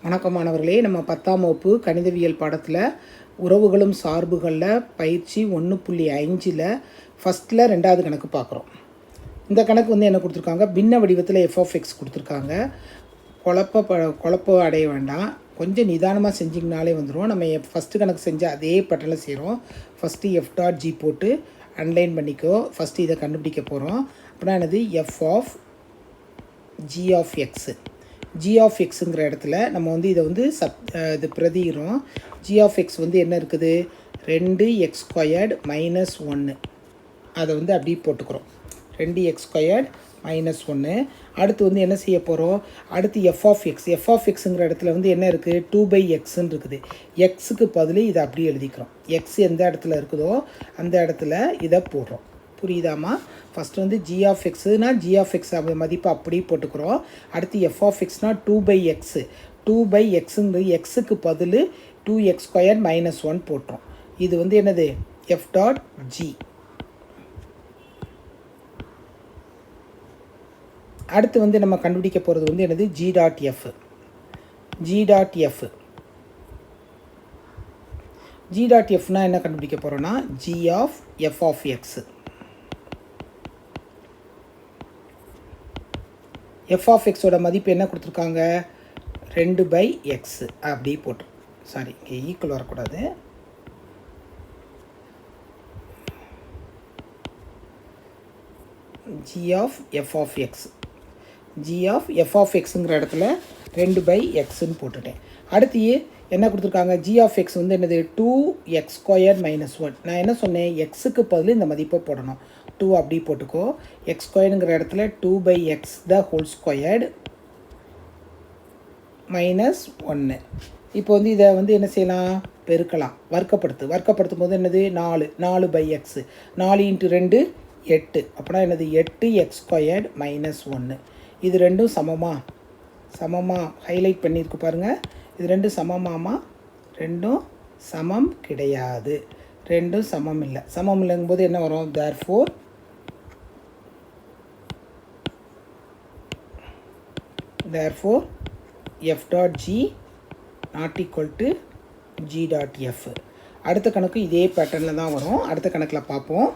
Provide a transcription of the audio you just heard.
வணக்கம் மாணவர்களே, நம்ம 10ஆம் வகுப்பு கணிதவியல் பாடத்தில் உறவுகளும் சார்புகளில் பயிற்சி 1.5ல் ஃபஸ்ட்டில் 2வது கணக்கு பார்க்குறோம். இந்த கணக்கு என்ன கொடுத்துருக்காங்க, பின்ன வடிவத்தில் f(x) கொடுத்துருக்காங்க. குழப்பம் அடைய வேண்டாம், கொஞ்சம் நிதானமாக செஞ்சிங்கனாலே வந்துடும். நம்ம ஃபஸ்ட்டு கணக்கு செஞ்ச அதே பட்டனில் செய்கிறோம். ஃபஸ்ட்டு f.g போட்டு அன்லைன் பண்ணிக்கோ. ஃபஸ்ட்டு இதை கண்டுபிடிக்க போகிறோம். அப்படின்னா என்னது, f(g(x) g(x)ங்கிற இடத்துல நம்ம இதை இது பிரதிகிறோம். g(x) என்ன இருக்குது, 2x² - 1. அதை அப்படியே போட்டுக்கிறோம். 2x² - 1. அடுத்து என்ன செய்ய போகிறோம், அடுத்து f(x)ங்கிற இடத்துல என்ன இருக்குது, 2/xன்னு இருக்குது. எக்ஸுக்கு பதில் இதை அப்படியே எழுதிக்கிறோம். எக்ஸ் எந்த இடத்துல இருக்குதோ அந்த இடத்துல இதை போடுறோம். புரியுதாமா? ஃபஸ்ட்டு g(x)னா g(x) மதிப்பு அப்படியே போட்டுக்கிறோம். அடுத்து f(x)னா 2/x. 2/xங்கிறது எக்ஸுக்கு பதில் 2x² - 1 போட்டுறோம். இது என்னது, f.g. அடுத்து நம்ம கண்டுபிடிக்க போகிறது என்னது, g.f. g.fனா என்ன கண்டுபிடிக்க போகிறோன்னா, g(f)(x). f(x)ஓட மதிப்பு என்ன கொடுத்துருக்காங்க, 2/x அப்படி போட்டு, சாரி இங்கே ஈக்குவல் வரக்கூடாது, g(f)(x)ங்கிற இடத்துல 2/xன்னு போட்டுட்டேன். அடுத்து என்ன கொடுத்துருக்காங்க, g(x) என்னது, 2x² - 1. நான் என்ன சொன்னேன், எக்ஸுக்கு பதில் இந்த மதிப்பை போடணும். 2 அப்படி போட்டுக்கோ. x²ங்கிற இடத்துல 2/x (² - 1). இப்போ இதை என்ன செய்யலாம், பெருக்கலாம், வர்க்கப்படுத்தும் போது என்னது, 4/x. 4 × 2 8. அப்படின்னா என்னது, 8x² - 1. இது ரெண்டும் சமமாக ஹைலைட் பண்ணியிருக்கு பாருங்கள். இது ரெண்டும் சமமாமா, ரெண்டும் சமம் கிடையாது, ரெண்டும் சமம் இல்லை. சமம் இல்லைங்கும்போது என்ன வரும், therefore f.g ≠ g.f. அடுத்த கணக்கு இதே பேட்டர்னில் தான் வரும். அடுத்த கணக்கில் பார்ப்போம்.